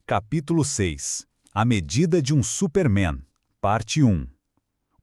Capítulo 6. A medida de um Superman. Parte 1.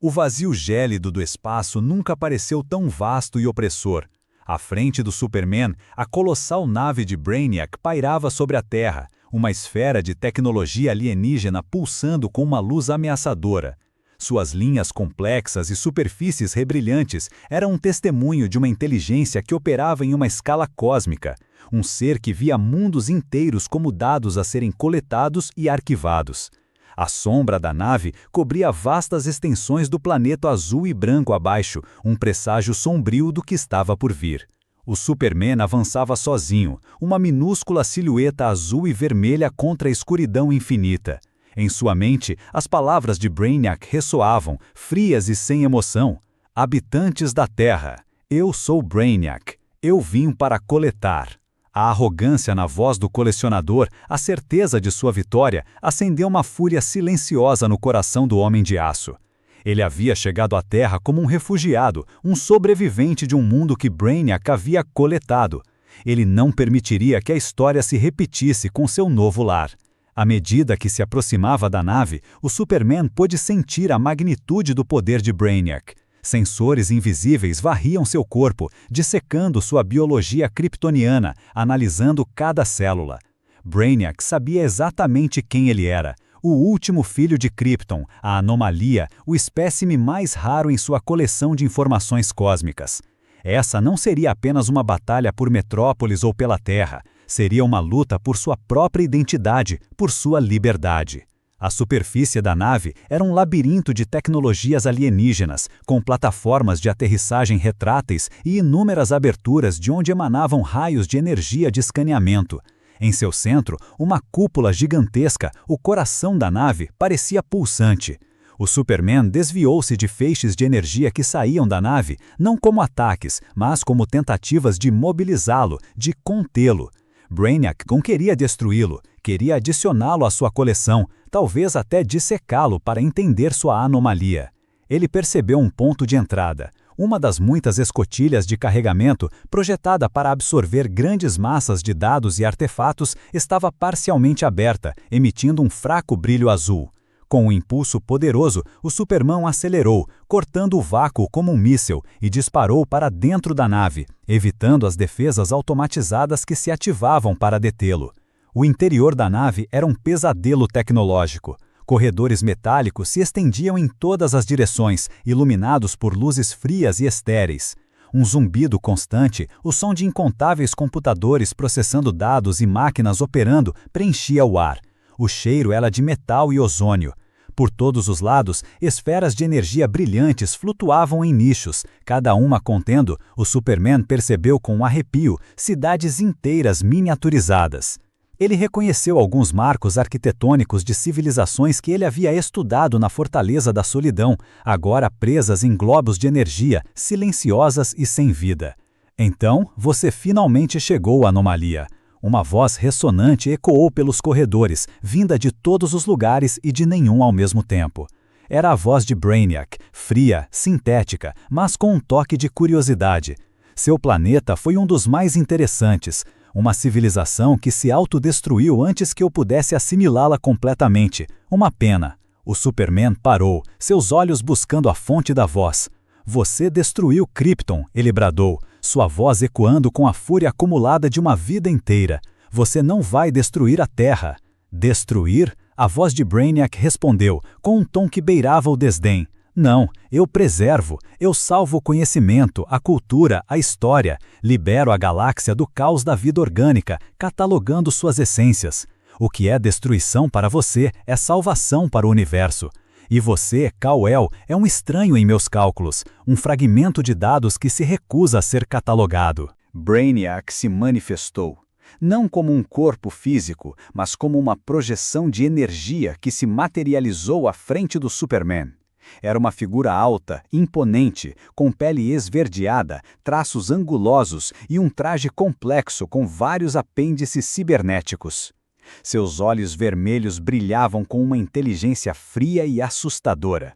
O vazio gélido do espaço nunca pareceu tão vasto e opressor. À frente do Superman, a colossal nave de Brainiac pairava sobre a Terra, uma esfera de tecnologia alienígena pulsando com uma luz ameaçadora. Suas linhas complexas e superfícies rebrilhantes eram um testemunho de uma inteligência que operava em uma escala cósmica, um ser que via mundos inteiros como dados a serem coletados e arquivados. A sombra da nave cobria vastas extensões do planeta azul e branco abaixo, um presságio sombrio do que estava por vir. O Superman avançava sozinho, uma minúscula silhueta azul e vermelha contra a escuridão infinita. Em sua mente, as palavras de Brainiac ressoavam, frias e sem emoção. Habitantes da Terra, eu sou Brainiac, eu vim para coletar. A arrogância na voz do colecionador, a certeza de sua vitória, acendeu uma fúria silenciosa no coração do Homem de Aço. Ele havia chegado à Terra como um refugiado, um sobrevivente de um mundo que Brainiac havia coletado. Ele não permitiria que a história se repetisse com seu novo lar. À medida que se aproximava da nave, o Superman pôde sentir a magnitude do poder de Brainiac. Sensores invisíveis varriam seu corpo, dissecando sua biologia kryptoniana, analisando cada célula. Brainiac sabia exatamente quem ele era. O último filho de Krypton, a anomalia, o espécime mais raro em sua coleção de informações cósmicas. Essa não seria apenas uma batalha por Metrópolis ou pela Terra. Seria uma luta por sua própria identidade, por sua liberdade. A superfície da nave era um labirinto de tecnologias alienígenas, com plataformas de aterrissagem retráteis e inúmeras aberturas de onde emanavam raios de energia de escaneamento. Em seu centro, uma cúpula gigantesca, o coração da nave, parecia pulsante. O Superman desviou-se de feixes de energia que saíam da nave, não como ataques, mas como tentativas de mobilizá-lo, de contê-lo. Brainiac não queria destruí-lo, queria adicioná-lo à sua coleção, talvez até dissecá-lo para entender sua anomalia. Ele percebeu um ponto de entrada. Uma das muitas escotilhas de carregamento, projetada para absorver grandes massas de dados e artefatos, estava parcialmente aberta, emitindo um fraco brilho azul. Com um impulso poderoso, o Superman acelerou, cortando o vácuo como um míssil, e disparou para dentro da nave, evitando as defesas automatizadas que se ativavam para detê-lo. O interior da nave era um pesadelo tecnológico. Corredores metálicos se estendiam em todas as direções, iluminados por luzes frias e estéreis. Um zumbido constante, o som de incontáveis computadores processando dados e máquinas operando, preenchia o ar. O cheiro era de metal e ozônio. Por todos os lados, esferas de energia brilhantes flutuavam em nichos, cada uma contendo, o Superman percebeu com um arrepio, cidades inteiras miniaturizadas. Ele reconheceu alguns marcos arquitetônicos de civilizações que ele havia estudado na Fortaleza da Solidão, agora presas em globos de energia, silenciosas e sem vida. Então, você finalmente chegou, anomalia. Uma voz ressonante ecoou pelos corredores, vinda de todos os lugares e de nenhum ao mesmo tempo. Era a voz de Brainiac, fria, sintética, mas com um toque de curiosidade. Seu planeta foi um dos mais interessantes, uma civilização que se autodestruiu antes que eu pudesse assimilá-la completamente. Uma pena. O Superman parou, seus olhos buscando a fonte da voz. Você destruiu Krypton, ele bradou, sua voz ecoando com a fúria acumulada de uma vida inteira. Você não vai destruir a Terra. Destruir? A voz de Brainiac respondeu, com um tom que beirava o desdém. Não, eu preservo, eu salvo o conhecimento, a cultura, a história, libero a galáxia do caos da vida orgânica, catalogando suas essências. O que é destruição para você é salvação para o universo. E você, Kal-El, é um estranho em meus cálculos, um fragmento de dados que se recusa a ser catalogado. Brainiac se manifestou, não como um corpo físico, mas como uma projeção de energia que se materializou à frente do Superman. Era uma figura alta, imponente, com pele esverdeada, traços angulosos e um traje complexo com vários apêndices cibernéticos. Seus olhos vermelhos brilhavam com uma inteligência fria e assustadora.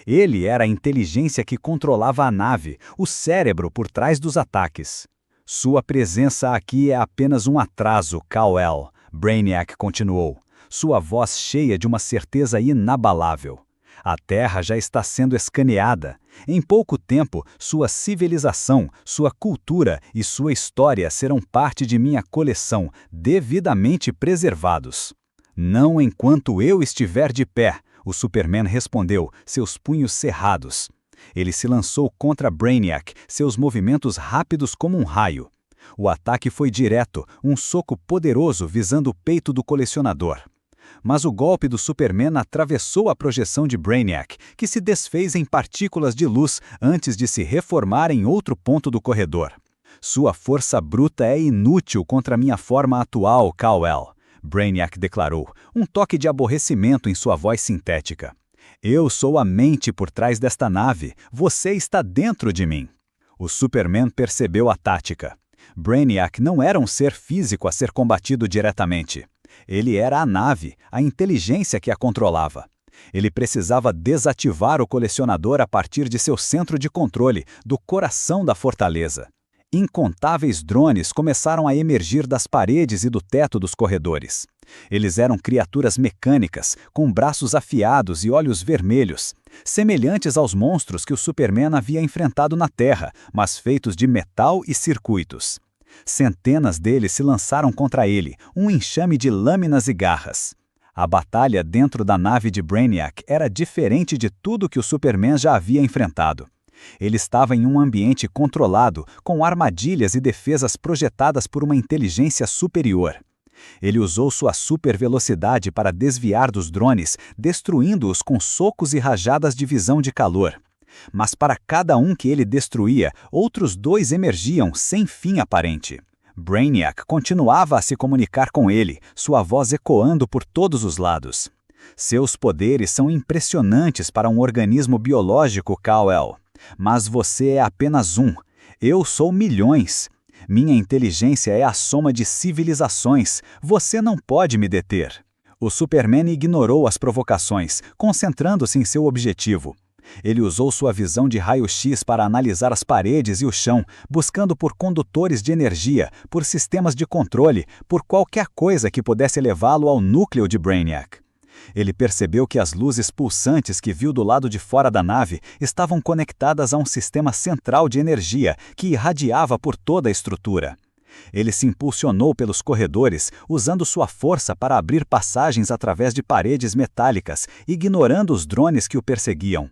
Ele era a inteligência que controlava a nave, o cérebro por trás dos ataques. Sua presença aqui é apenas um atraso, Kal-El, Brainiac continuou. sua voz cheia de uma certeza inabalável. A Terra já está sendo escaneada. Em pouco tempo, sua civilização, sua cultura e sua história serão parte de minha coleção, devidamente preservados. Não enquanto eu estiver de pé, o Superman respondeu, seus punhos cerrados. Ele se lançou contra Brainiac, seus movimentos rápidos como um raio. O ataque foi direto, um soco poderoso visando o peito do colecionador. Mas o golpe do Superman atravessou a projeção de Brainiac, que se desfez em partículas de luz antes de se reformar em outro ponto do corredor. Sua força bruta é inútil contra minha forma atual, Kal-El, Brainiac declarou, um toque de aborrecimento em sua voz sintética. Eu sou a mente por trás desta nave, você está dentro de mim. O Superman percebeu a tática. Brainiac não era um ser físico a ser combatido diretamente. Ele era a nave, a inteligência que a controlava. Ele precisava desativar o colecionador a partir de seu centro de controle, do coração da fortaleza. Incontáveis drones começaram a emergir das paredes e do teto dos corredores. Eles eram criaturas mecânicas, com braços afiados e olhos vermelhos, semelhantes aos monstros que o Superman havia enfrentado na Terra, mas feitos de metal e circuitos. Centenas deles se lançaram contra ele, um enxame de lâminas e garras. A batalha dentro da nave de Brainiac era diferente de tudo que o Superman já havia enfrentado. Ele estava em um ambiente controlado, com armadilhas e defesas projetadas por uma inteligência superior. Ele usou sua supervelocidade para desviar dos drones, destruindo-os com socos e rajadas de visão de calor. Mas para cada um que ele destruía, outros dois emergiam sem fim aparente. Brainiac continuava a se comunicar com ele, sua voz ecoando por todos os lados. Seus poderes são impressionantes para um organismo biológico, Kal-El. Mas você é apenas um. Eu sou milhões. Minha inteligência é a soma de civilizações. Você não pode me deter. O Superman ignorou as provocações, concentrando-se em seu objetivo. Ele usou sua visão de raio-x para analisar as paredes e o chão, buscando por condutores de energia, por sistemas de controle, por qualquer coisa que pudesse levá-lo ao núcleo de Brainiac. Ele percebeu que as luzes pulsantes que viu do lado de fora da nave estavam conectadas a um sistema central de energia que irradiava por toda a estrutura. Ele se impulsionou pelos corredores, usando sua força para abrir passagens através de paredes metálicas, ignorando os drones que o perseguiam.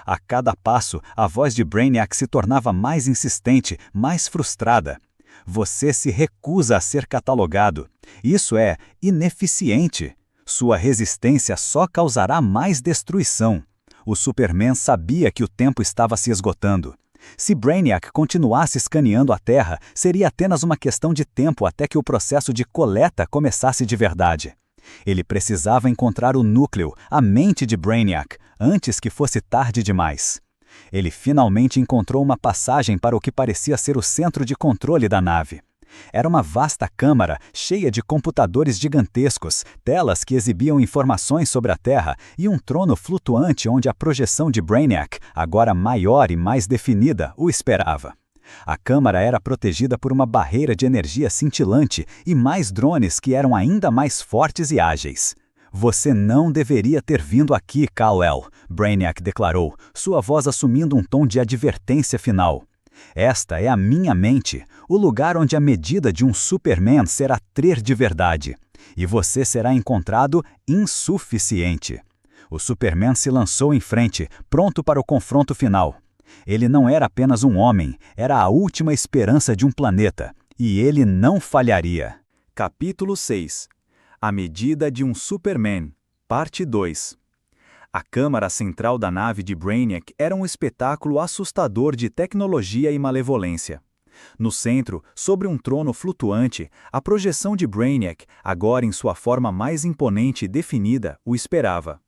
A cada passo, a voz de Brainiac se tornava mais insistente, mais frustrada. Você se recusa a ser catalogado. Isso é ineficiente. Sua resistência só causará mais destruição. O Superman sabia que o tempo estava se esgotando. Se Brainiac continuasse escaneando a Terra, seria apenas uma questão de tempo até que o processo de coleta começasse de verdade. Ele precisava encontrar o núcleo, a mente de Brainiac, antes que fosse tarde demais. Ele finalmente encontrou uma passagem para o que parecia ser o centro de controle da nave. Era uma vasta câmara, cheia de computadores gigantescos, telas que exibiam informações sobre a Terra e um trono flutuante onde a projeção de Brainiac, agora maior e mais definida, o esperava. A câmara era protegida por uma barreira de energia cintilante e mais drones que eram ainda mais fortes e ágeis. Você não deveria ter vindo aqui, Kal-El, Brainiac declarou, sua voz assumindo um tom de advertência final. Esta é a minha mente, o lugar onde a medida de um Superman será 3 de verdade, e você será encontrado insuficiente. O Superman se lançou em frente, pronto para o confronto final. Ele não era apenas um homem, era a última esperança de um planeta, e ele não falharia. Capítulo 6. A medida de um Superman, parte 2. A câmara central da nave de Brainiac era um espetáculo assustador de tecnologia e malevolência. No centro, sobre um trono flutuante, a projeção de Brainiac, agora em sua forma mais imponente e definida, o esperava.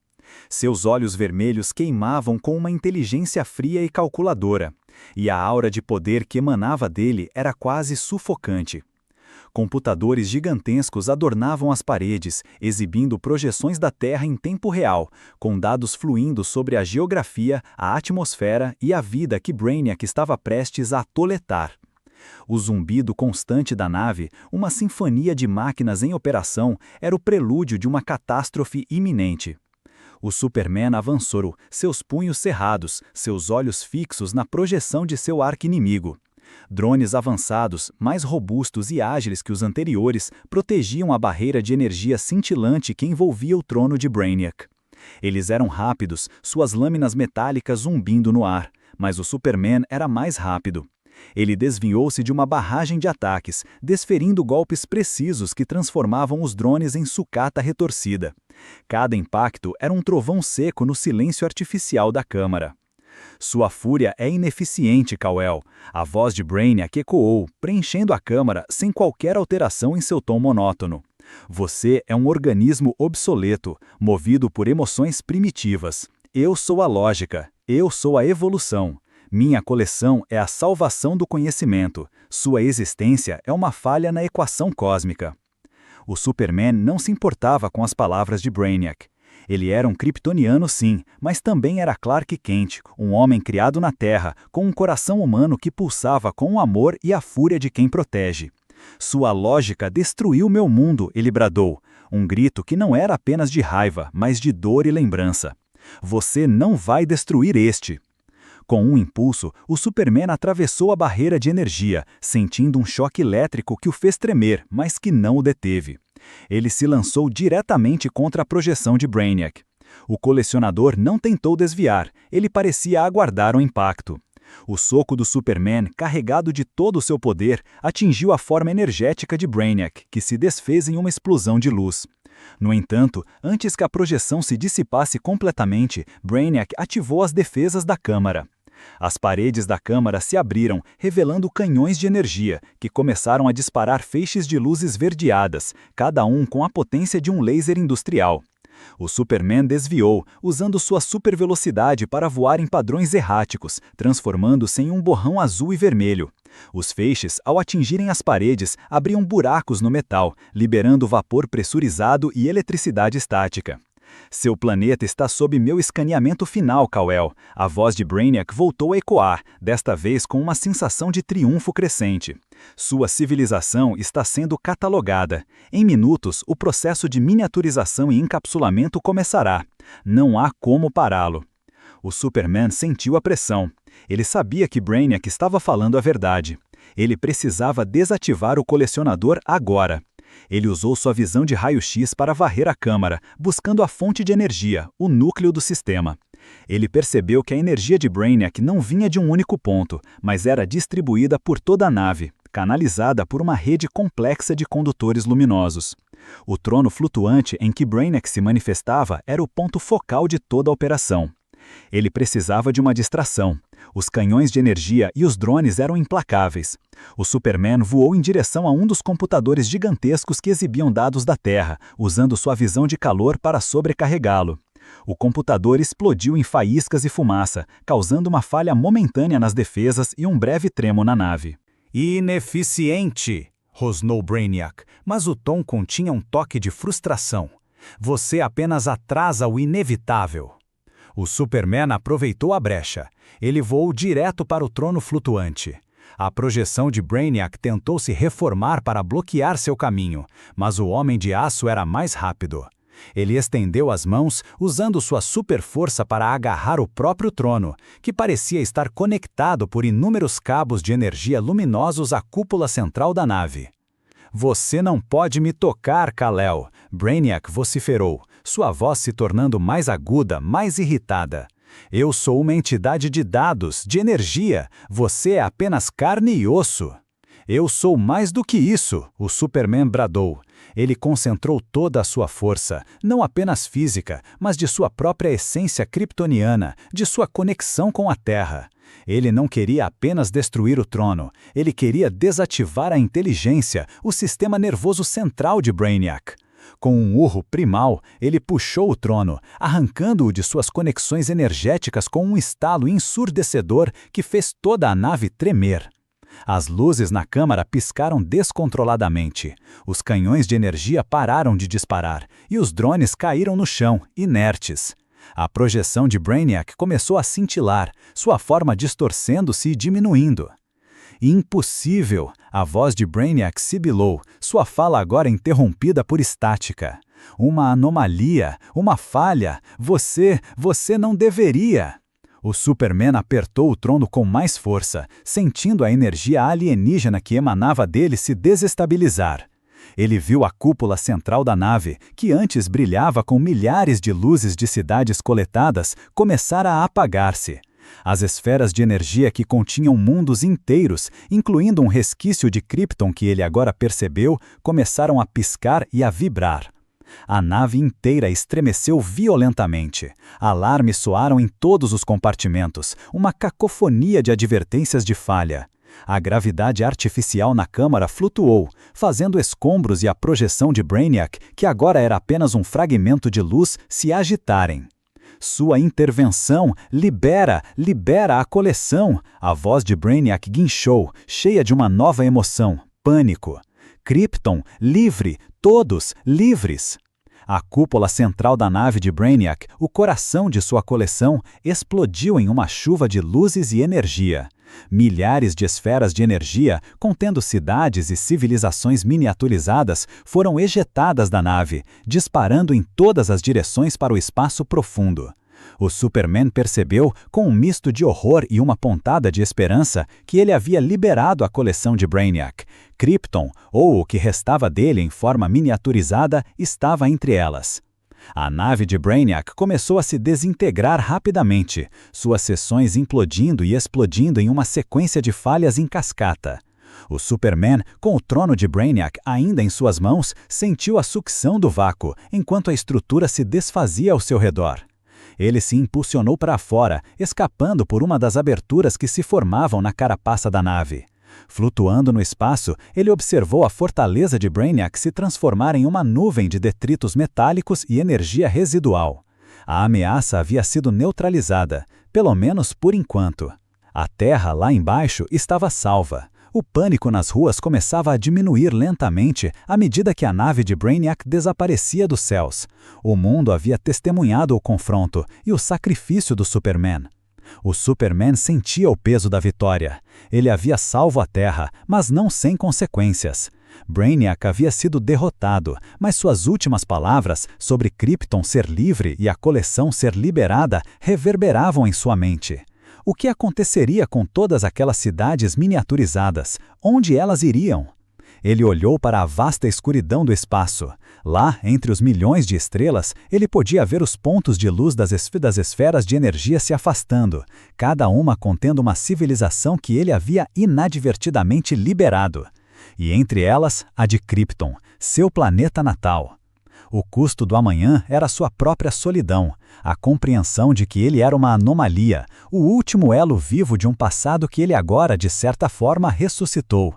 Seus olhos vermelhos queimavam com uma inteligência fria e calculadora, e a aura de poder que emanava dele era quase sufocante. Computadores gigantescos adornavam as paredes, exibindo projeções da Terra em tempo real, com dados fluindo sobre a geografia, a atmosfera e a vida que Brainiac estava prestes a atoletar. O zumbido constante da nave, uma sinfonia de máquinas em operação, era o prelúdio de uma catástrofe iminente. O Superman avançou, seus punhos cerrados, seus olhos fixos na projeção de seu arqui-inimigo. Drones avançados, mais robustos e ágeis que os anteriores, protegiam a barreira de energia cintilante que envolvia o trono de Brainiac. Eles eram rápidos, suas lâminas metálicas zumbindo no ar, mas o Superman era mais rápido. Ele desviou-se de uma barragem de ataques, desferindo golpes precisos que transformavam os drones em sucata retorcida. Cada impacto era um trovão seco no silêncio artificial da câmara. Sua fúria é ineficiente, Kal-El. A voz de Brainiac ecoou, preenchendo a câmara sem qualquer alteração em seu tom monótono. Você é um organismo obsoleto, movido por emoções primitivas. Eu sou a lógica, eu sou a evolução. Minha coleção é a salvação do conhecimento. Sua existência é uma falha na equação cósmica. O Superman não se importava com as palavras de Brainiac. Ele era um kryptoniano sim, mas também era Clark Kent, um homem criado na Terra, com um coração humano que pulsava com o amor e a fúria de quem protege. Sua lógica destruiu meu mundo, ele bradou, um grito que não era apenas de raiva, mas de dor e lembrança. Você não vai destruir este. Com um impulso, o Superman atravessou a barreira de energia, sentindo um choque elétrico que o fez tremer, mas que não o deteve. Ele se lançou diretamente contra a projeção de Brainiac. O colecionador não tentou desviar, ele parecia aguardar o impacto. O soco do Superman, carregado de todo o seu poder, atingiu a forma energética de Brainiac, que se desfez em uma explosão de luz. No entanto, antes que a projeção se dissipasse completamente, Brainiac ativou as defesas da câmara. As paredes da câmara se abriram, revelando canhões de energia, que começaram a disparar feixes de luzes esverdeadas, cada um com a potência de um laser industrial. O Superman desviou, usando sua supervelocidade para voar em padrões erráticos, transformando-se em um borrão azul e vermelho. Os feixes, ao atingirem as paredes, abriam buracos no metal, liberando vapor pressurizado e eletricidade estática. Seu planeta está sob meu escaneamento final, Kal-El. A voz de Brainiac voltou a ecoar, desta vez com uma sensação de triunfo crescente. Sua civilização está sendo catalogada. Em minutos, o processo de miniaturização e encapsulamento começará. Não há como pará-lo. O Superman sentiu a pressão. Ele sabia que Brainiac estava falando a verdade. Ele precisava desativar o colecionador agora. Ele usou sua visão de raio-x para varrer a câmara, buscando a fonte de energia, o núcleo do sistema. Ele percebeu que a energia de Brainiac não vinha de um único ponto, mas era distribuída por toda a nave, canalizada por uma rede complexa de condutores luminosos. O trono flutuante em que Brainiac se manifestava era o ponto focal de toda a operação. Ele precisava de uma distração. Os canhões de energia e os drones eram implacáveis. O Superman voou em direção a um dos computadores gigantescos que exibiam dados da Terra, usando sua visão de calor para sobrecarregá-lo. O computador explodiu em faíscas e fumaça, causando uma falha momentânea nas defesas e um breve tremo na nave. Ineficiente! Rosnou Brainiac, mas o tom continha um toque de frustração. Você apenas atrasa o inevitável. O Superman aproveitou a brecha. Ele voou direto para o trono flutuante. A projeção de Brainiac tentou se reformar para bloquear seu caminho, mas o Homem de Aço era mais rápido. Ele estendeu as mãos, usando sua super-força para agarrar o próprio trono, que parecia estar conectado por inúmeros cabos de energia luminosos à cúpula central da nave. Você não pode me tocar, Kal-El, Brainiac vociferou, sua voz se tornando mais aguda, mais irritada. Eu sou uma entidade de dados, de energia, você é apenas carne e osso. Eu sou mais do que isso, o Superman bradou. Ele concentrou toda a sua força, não apenas física, mas de sua própria essência kryptoniana, de sua conexão com a Terra. Ele não queria apenas destruir o trono, ele queria desativar a inteligência, o sistema nervoso central de Brainiac. Com um urro primal, ele puxou o trono, arrancando-o de suas conexões energéticas com um estalo ensurdecedor que fez toda a nave tremer. As luzes na câmara piscaram descontroladamente. Os canhões de energia pararam de disparar e os drones caíram no chão, inertes. A projeção de Brainiac começou a cintilar, sua forma distorcendo-se e diminuindo. Impossível! A voz de Brainiac sibilou, sua fala agora interrompida por estática. Uma anomalia, uma falha, você não deveria! O Superman apertou o trono com mais força, sentindo a energia alienígena que emanava dele se desestabilizar. Ele viu a cúpula central da nave, que antes brilhava com milhares de luzes de cidades coletadas, começar a apagar-se. As esferas de energia que continham mundos inteiros, incluindo um resquício de Krypton que ele agora percebeu, começaram a piscar e a vibrar. A nave inteira estremeceu violentamente. Alarmes soaram em todos os compartimentos, uma cacofonia de advertências de falha. A gravidade artificial na câmara flutuou, fazendo escombros e a projeção de Brainiac, que agora era apenas um fragmento de luz, se agitarem. Sua intervenção, libera a coleção! A voz de Brainiac guinchou, cheia de uma nova emoção, pânico. Krypton, livre, todos livres! A cúpula central da nave de Brainiac, o coração de sua coleção, explodiu em uma chuva de luzes e energia. Milhares de esferas de energia, contendo cidades e civilizações miniaturizadas, foram ejetadas da nave, disparando em todas as direções para o espaço profundo. O Superman percebeu, com um misto de horror e uma pontada de esperança, que ele havia liberado a coleção de Brainiac. Krypton, ou o que restava dele em forma miniaturizada, estava entre elas. A nave de Brainiac começou a se desintegrar rapidamente, suas seções implodindo e explodindo em uma sequência de falhas em cascata. O Superman, com o trono de Brainiac ainda em suas mãos, sentiu a sucção do vácuo, enquanto a estrutura se desfazia ao seu redor. Ele se impulsionou para fora, escapando por uma das aberturas que se formavam na carapaça da nave. Flutuando no espaço, ele observou a fortaleza de Brainiac se transformar em uma nuvem de detritos metálicos e energia residual. A ameaça havia sido neutralizada, pelo menos por enquanto. A terra lá embaixo estava salva. O pânico nas ruas começava a diminuir lentamente à medida que a nave de Brainiac desaparecia dos céus. O mundo havia testemunhado o confronto e o sacrifício do Superman. O Superman sentia o peso da vitória. Ele havia salvo a Terra, mas não sem consequências. Brainiac havia sido derrotado, mas suas últimas palavras sobre Krypton ser livre e a coleção ser liberada reverberavam em sua mente. O que aconteceria com todas aquelas cidades miniaturizadas? Onde elas iriam? Ele olhou para a vasta escuridão do espaço. Lá, entre os milhões de estrelas, ele podia ver os pontos de luz das esferas de energia se afastando, cada uma contendo uma civilização que ele havia inadvertidamente liberado. E entre elas, a de Krypton, seu planeta natal. O custo do amanhã era sua própria solidão, a compreensão de que ele era uma anomalia, o último elo vivo de um passado que ele agora, de certa forma, ressuscitou.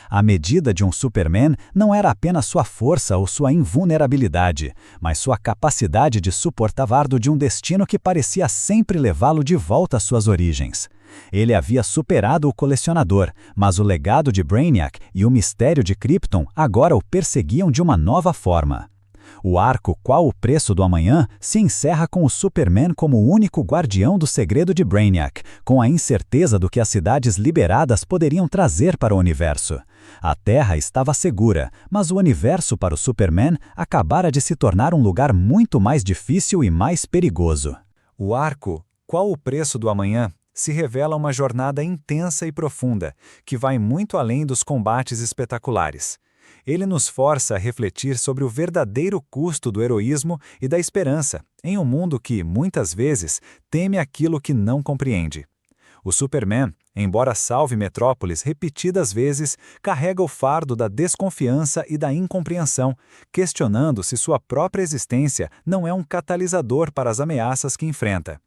A medida de um Superman não era apenas sua força ou sua invulnerabilidade, mas sua capacidade de suportar fardo de um destino que parecia sempre levá-lo de volta às suas origens. Ele havia superado o colecionador, mas o legado de Brainiac e o mistério de Krypton agora o perseguiam de uma nova forma. O arco Qual o Preço do Amanhã se encerra com o Superman como o único guardião do segredo de Brainiac, com a incerteza do que as cidades liberadas poderiam trazer para o universo. A Terra estava segura, mas o universo para o Superman acabara de se tornar um lugar muito mais difícil e mais perigoso. O arco Qual o Preço do Amanhã se revela uma jornada intensa e profunda, que vai muito além dos combates espetaculares. Ele nos força a refletir sobre o verdadeiro custo do heroísmo e da esperança, em um mundo que, muitas vezes, teme aquilo que não compreende. O Superman, embora salve Metrópolis repetidas vezes, carrega o fardo da desconfiança e da incompreensão, questionando se sua própria existência não é um catalisador para as ameaças que enfrenta.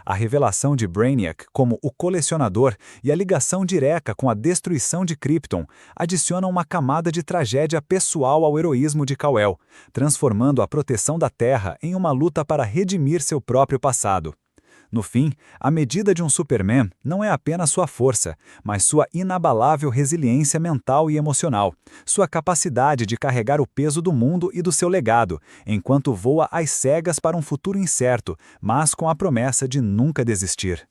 A revelação de Brainiac como o colecionador e a ligação direta com a destruição de Krypton adicionam uma camada de tragédia pessoal ao heroísmo de Kal-El, transformando a proteção da Terra em uma luta para redimir seu próprio passado. No fim, a medida de um Superman não é apenas sua força, mas sua inabalável resiliência mental e emocional, sua capacidade de carregar o peso do mundo e do seu legado, enquanto voa às cegas para um futuro incerto, mas com a promessa de nunca desistir.